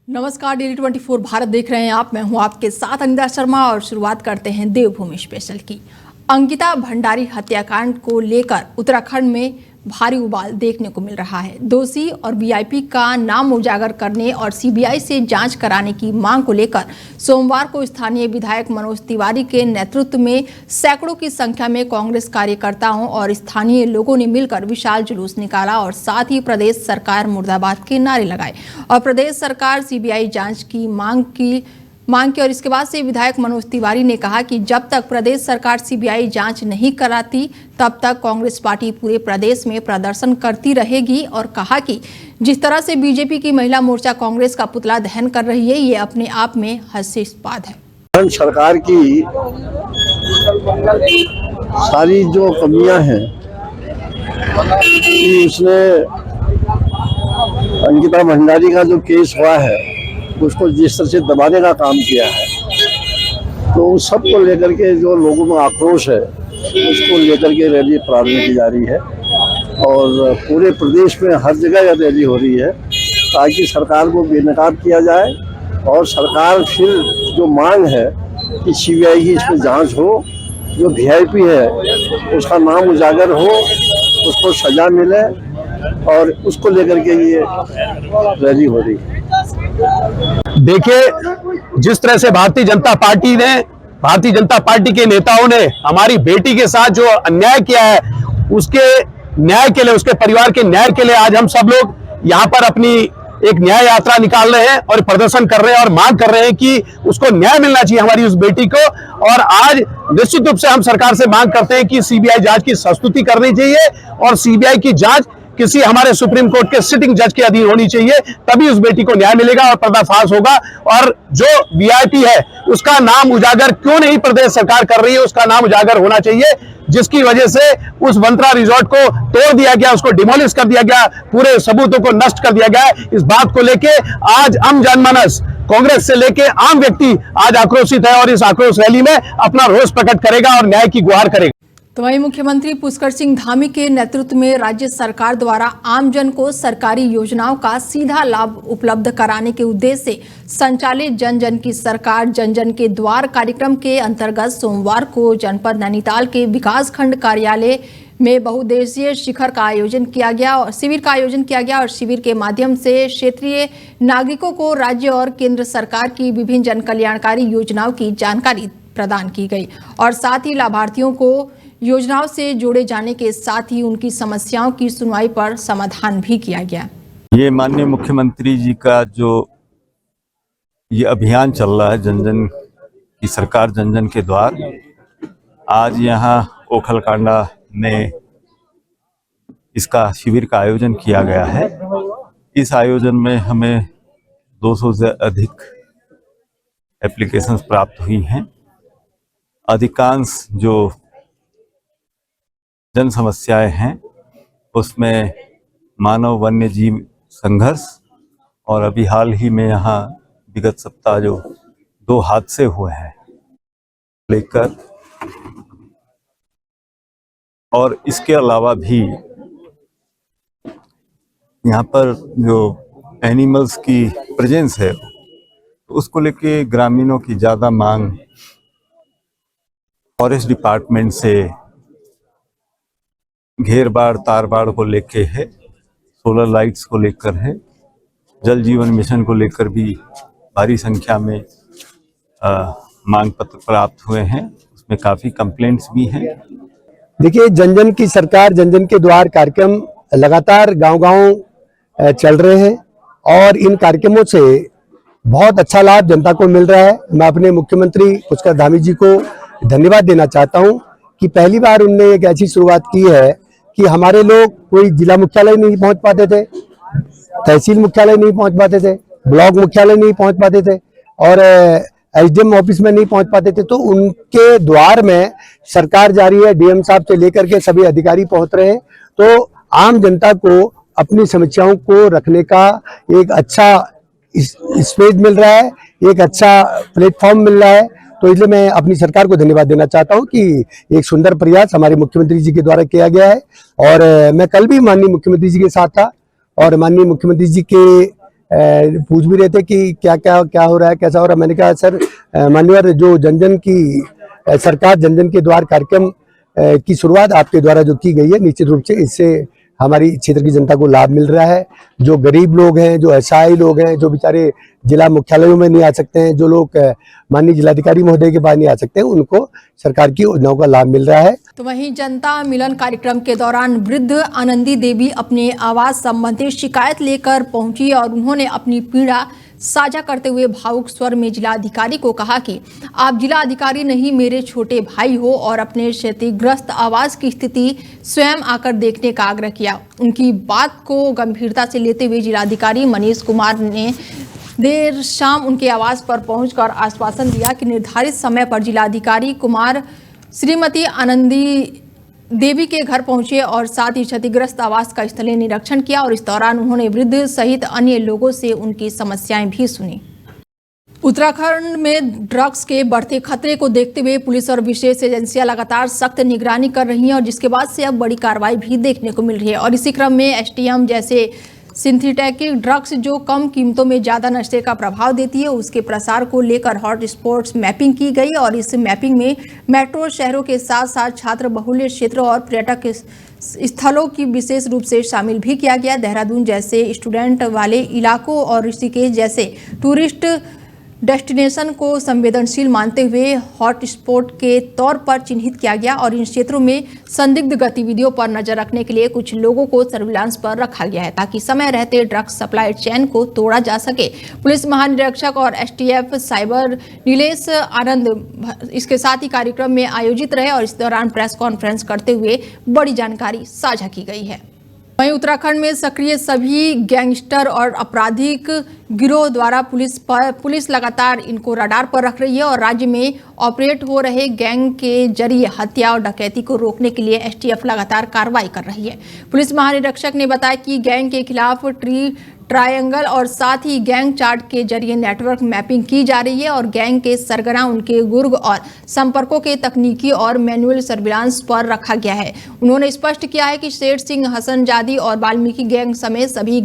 नमस्कार, डेली 24 भारत देख रहे हैं आप। मैं हूं आपके साथ अनिता शर्मा और शुरुआत करते हैं देवभूमि स्पेशल की। अंकिता भंडारी हत्याकांड को लेकर उत्तराखंड में भारी उबाल देखने को मिल रहा है। दोषी और वीआईपी का नाम उजागर करने और सीबीआई से जांच कराने की मांग को लेकर सोमवार को स्थानीय विधायक मनोज तिवारी के नेतृत्व में सैकड़ों की संख्या में कांग्रेस कार्यकर्ताओं और स्थानीय लोगों ने मिलकर विशाल जुलूस निकाला और साथ ही प्रदेश सरकार मुर्दाबाद के नारे लगाए और प्रदेश सरकार सीबीआई जांच की मांग की और इसके बाद से विधायक मनोज तिवारी ने कहा कि जब तक प्रदेश सरकार सीबीआई जांच नहीं कराती तब तक कांग्रेस पार्टी पूरे प्रदेश में प्रदर्शन करती रहेगी और कहा कि जिस तरह से बीजेपी की महिला मोर्चा कांग्रेस का पुतला दहन कर रही है, ये अपने आप में हास्यास्पद है। सरकार की सारी जो कमियां हैं उसने अंकिता भंडारी का जो केस हुआ है उसको जिस तरह से दबाने का काम किया है, तो उस सब को लेकर के जो लोगों में आक्रोश है उसको लेकर के रैली प्रारंभ की जा रही है और पूरे प्रदेश में हर जगह यह रैली हो रही है ताकि सरकार को बेनकाब किया जाए और सरकार फिर जो मांग है कि सीबीआई की इसमें जांच हो, जो वीआईपी है उसका नाम उजागर हो, उसको सजा मिले और उसको लेकर के ये रैली हो रही है। देखिए, जिस तरह से भारतीय जनता पार्टी के नेताओं ने हमारी बेटी के साथ जो अन्याय किया है उसके न्याय के लिए, उसके परिवार के न्याय के लिए आज हम सब लोग यहाँ पर अपनी एक न्याय यात्रा निकाल रहे हैं और प्रदर्शन कर रहे हैं और मांग कर रहे हैं कि उसको न्याय मिलना चाहिए हमारी उस बेटी को। और आज निश्चित रूप से हम सरकार से मांग करते हैं कि सीबीआई जांच की संस्तुति करनी चाहिए और सीबीआई की जांच किसी हमारे सुप्रीम कोर्ट के सिटिंग जज के अधीन होनी चाहिए, तभी उस बेटी को न्याय मिलेगा और पर्दाफाश होगा। और जो वीआईपी है उसका नाम उजागर क्यों नहीं प्रदेश सरकार कर रही है, उसका नाम उजागर होना चाहिए, जिसकी वजह से उस वंत्रा रिजॉर्ट को तोड़ दिया गया, उसको डिमोलिश कर दिया गया, पूरे सबूतों को नष्ट कर दिया गया। इस बात को लेके आज आम जनमानस, कांग्रेस से लेके आम व्यक्ति आज आक्रोशित है और इस आक्रोश रैली में अपना रोष प्रकट करेगा और न्याय की गुहार करेगा। तो वहीं मुख्यमंत्री पुष्कर सिंह धामी के नेतृत्व में राज्य सरकार द्वारा आमजन को सरकारी योजनाओं का सीधा लाभ उपलब्ध कराने के उद्देश्य से संचालित जन जन की सरकार जन जन के द्वार कार्यक्रम के अंतर्गत सोमवार को जनपद नैनीताल के विकास खंड कार्यालय में बहुउद्देशीय शिविर का आयोजन किया गया और शिविर के माध्यम से क्षेत्रीय नागरिकों को राज्य और केंद्र सरकार की विभिन्न जन कल्याणकारी योजनाओं की जानकारी प्रदान की गई और साथ ही लाभार्थियों को योजनाओं से जोड़े जाने के साथ ही उनकी समस्याओं की सुनवाई पर समाधान भी किया गया। ये माननीय मुख्यमंत्री जी का जो ये अभियान चल रहा है जन जन की सरकार जन जन के द्वार, आज यहाँ ओखलकांडा में इसका शिविर का आयोजन किया गया है। इस आयोजन में हमें 200 से अधिक एप्लीकेशंस प्राप्त हुई हैं। अधिकांश जो जन समस्याएं हैं उसमें मानव वन्य जीव संघर्ष और अभी हाल ही में यहाँ विगत सप्ताह जो 2 हादसे हुए हैं लेकर, और इसके अलावा भी यहाँ पर जो एनिमल्स की प्रेजेंस है उसको लेके ग्रामीणों की ज़्यादा मांग फॉरेस्ट डिपार्टमेंट से घेर बाड़ तार बाड़ को लेके है, सोलर लाइट्स को लेकर है, जल जीवन मिशन को लेकर भी भारी संख्या में मांग पत्र प्राप्त हुए हैं। उसमें काफ़ी कंप्लेंट्स भी हैं। देखिए, जन जन की सरकार जन जन के द्वार कार्यक्रम लगातार गांव-गांव चल रहे हैं और इन कार्यक्रमों से बहुत अच्छा लाभ जनता को मिल रहा है। मैं अपने मुख्यमंत्री पुष्कर धामी जी को धन्यवाद देना चाहता हूं कि पहली बार उनने एक ऐसी शुरुआत की है कि हमारे लोग कोई जिला मुख्यालय नहीं पहुंच पाते थे, तहसील मुख्यालय नहीं पहुंच पाते थे, ब्लॉक मुख्यालय नहीं पहुंच पाते थे और एसडीएम ऑफिस में नहीं पहुंच पाते थे, तो उनके द्वार में सरकार जा रही है। डीएम साहब से लेकर के सभी अधिकारी पहुंच रहे हैं, तो आम जनता को अपनी समस्याओं को रखने का एक अच्छा स्पेस मिल रहा है, एक अच्छा प्लेटफॉर्म मिल रहा है। तो इसलिए मैं अपनी सरकार को धन्यवाद देना चाहता हूं कि एक सुंदर प्रयास हमारे मुख्यमंत्री जी के द्वारा किया गया है। और मैं कल भी माननीय मुख्यमंत्री जी के साथ था और माननीय मुख्यमंत्री जी के पूछ भी रहे थे कि क्या क्या क्या हो रहा है, कैसा हो रहा है। मैंने कहा सर मान्यवर जो जन जन की सरकार जन जन के द्वार कार्यक्रम की शुरुआत आपके द्वारा जो की गई है, निश्चित रूप से इससे हमारी क्षेत्र की जनता को लाभ मिल रहा है। जो गरीब लोग हैं, जो असहाय लोग हैं, जो बेचारे जिला मुख्यालयों में नहीं आ सकते हैं, जो लोग माननीय जिलाधिकारी महोदय के पास नहीं आ सकते हैं, उनको सरकार की योजनाओं का लाभ मिल रहा है। तो वहीं जनता मिलन कार्यक्रम के दौरान वृद्ध आनंदी देवी अपने आवास संबंधी शिकायत लेकर पहुंची और उन्होंने अपनी पीड़ा साझा करते हुए भावुक स्वर में जिलाधिकारी को कहा कि आप जिलाधिकारी नहीं, मेरे छोटे भाई हो और अपने क्षतिग्रस्त आवास की स्थिति स्वयं आकर देखने का आग्रह किया। उनकी बात को गंभीरता से लेते हुए जिलाधिकारी मनीष कुमार ने देर शाम उनके आवास पर पहुंचकर आश्वासन दिया कि निर्धारित समय पर जिलाधिकारी कुमार श्रीमती आनंदी देवी के घर पहुंचे और साथ ही क्षतिग्रस्त आवास का स्थलीय निरीक्षण किया और इस दौरान उन्होंने वृद्ध सहित अन्य लोगों से उनकी समस्याएं भी सुनी। उत्तराखंड में ड्रग्स के बढ़ते खतरे को देखते हुए पुलिस और विशेष एजेंसियां लगातार सख्त निगरानी कर रही हैं और जिसके बाद से अब बड़ी कार्रवाई भी देखने को मिल रही है। और इसी क्रम में एसटीएम जैसे सिंथेटिक ड्रग्स जो कम कीमतों में ज़्यादा नशे का प्रभाव देती है, उसके प्रसार को लेकर हॉट स्पॉट्स मैपिंग की गई और इस मैपिंग में मेट्रो शहरों के साथ साथ छात्र बहुल्य क्षेत्रों और पर्यटक स्थलों की विशेष रूप से शामिल भी किया गया। देहरादून जैसे स्टूडेंट वाले इलाकों और ऋषिकेश जैसे टूरिस्ट डेस्टिनेशन को संवेदनशील मानते हुए हॉट स्पॉट के तौर पर चिन्हित किया गया और इन क्षेत्रों में संदिग्ध गतिविधियों पर नजर रखने के लिए कुछ लोगों को सर्विलांस पर रखा गया है ताकि समय रहते ड्रग्स सप्लाई चेन को तोड़ा जा सके। पुलिस महानिरीक्षक और एसटीएफ साइबर नीलेश आनंद इसके साथ ही कार्यक्रम में आयोजित रहे और इस दौरान प्रेस कॉन्फ्रेंस करते हुए बड़ी जानकारी साझा की गई है। वहीं उत्तराखंड में सक्रिय सभी गैंगस्टर और आपराधिक गिरोह द्वारा पुलिस लगातार इनको रडार पर रख रही है और राज्य में ऑपरेट हो रहे गैंग के जरिए हत्या और डकैती को रोकने के लिए एसटीएफ लगातार कार्रवाई कर रही है। पुलिस महानिरीक्षक ने बताया कि गैंग के खिलाफ ट्रायंगल और साथ ही गैंग चार्ट के जरिए नेटवर्क मैपिंग की जा रही है और गैंग के सरगना, उनके गुर्ग और संपर्कों के तकनीकी और मैनुअल सर्विलांस पर रखा गया है। उन्होंने स्पष्ट किया है कि शेर सिंह, हसन जादी और वाल्मीकि गैंग समेत सभी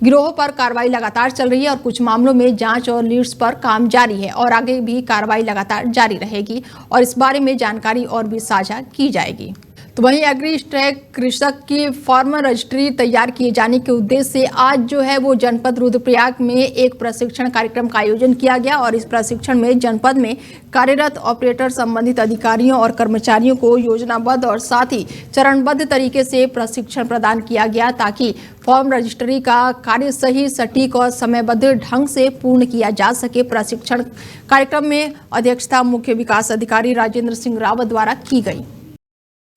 गिरोहों पर कार्रवाई लगातार चल रही है और कुछ मामलों में जांच और लीड्स पर काम जारी है और आगे भी कार्रवाई लगातार जारी रहेगी और इस बारे में जानकारी और भी साझा की जाएगी। तो वहीं एग्रीस्टेक कृषक की फार्मर रजिस्ट्री तैयार किए जाने के उद्देश्य से आज जो है वो जनपद रुद्रप्रयाग में एक प्रशिक्षण कार्यक्रम का आयोजन किया गया और इस प्रशिक्षण में जनपद में कार्यरत ऑपरेटर, संबंधित अधिकारियों और कर्मचारियों को योजनाबद्ध और साथ ही चरणबद्ध तरीके से प्रशिक्षण प्रदान किया गया ताकि फॉर्म रजिस्ट्री का कार्य सही, सटीक और समयबद्ध ढंग से पूर्ण किया जा सके। प्रशिक्षण कार्यक्रम में अध्यक्षता मुख्य विकास अधिकारी राजेंद्र सिंह रावत द्वारा की गई।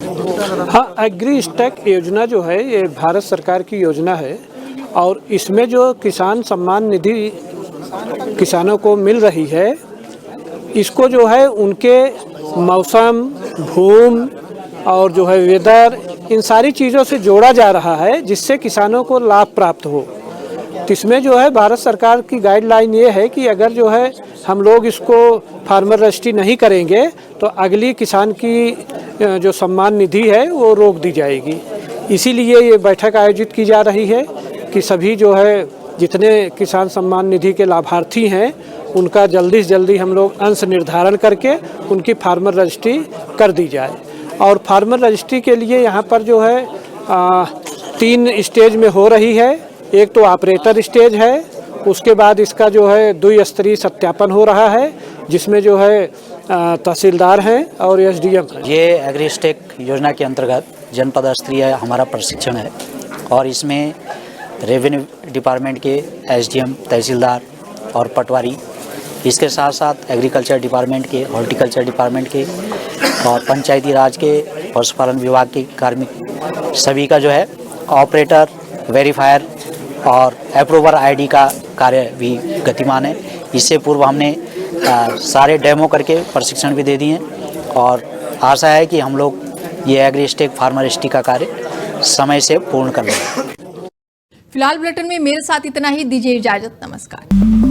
हाँ, एग्रीस्टेक योजना जो है ये भारत सरकार की योजना है और इसमें जो किसान सम्मान निधि किसानों को मिल रही है, इसको जो है उनके मौसम, भूमि और जो है वेदर, इन सारी चीज़ों से जोड़ा जा रहा है जिससे किसानों को लाभ प्राप्त हो। तो इसमें जो है भारत सरकार की गाइडलाइन ये है कि अगर जो है हम लोग इसको फार्मर रजिस्ट्री नहीं करेंगे तो अगली किसान की जो सम्मान निधि है वो रोक दी जाएगी। इसीलिए ये बैठक आयोजित की जा रही है कि सभी जो है जितने किसान सम्मान निधि के लाभार्थी हैं उनका जल्दी से जल्दी हम लोग अंश निर्धारण करके उनकी फार्मर रजिस्ट्री कर दी जाए। और फार्मर रजिस्ट्री के लिए यहाँ पर जो है 3 स्टेज में हो रही है। एक तो ऑपरेटर स्टेज है, उसके बाद इसका जो है द्विस्तरीय सत्यापन हो रहा है जिसमें जो है तहसीलदार हैं और एसडीएम हैं। ये एग्रीस्टेक योजना के अंतर्गत जनपद स्तरीय हमारा प्रशिक्षण है और इसमें रेवेन्यू डिपार्टमेंट के एसडीएम, तहसीलदार और पटवारी, इसके साथ साथ एग्रीकल्चर डिपार्टमेंट के, हॉर्टिकल्चर डिपार्टमेंट के और पंचायती राज के, पशुपालन विभाग के कार्मिक, सभी का जो है ऑपरेटर, वेरीफायर और अप्रूवर आईडी का कार्य भी गतिमान है। इससे पूर्व हमने सारे डेमो करके प्रशिक्षण भी दे दिए और आशा है कि हम लोग ये एग्रीस्टेक फार्मर रजिस्ट्री का कार्य समय से पूर्ण कर लेंगे। फिलहाल बुलेटिन में मेरे साथ इतना ही। दीजिए इजाजत। नमस्कार।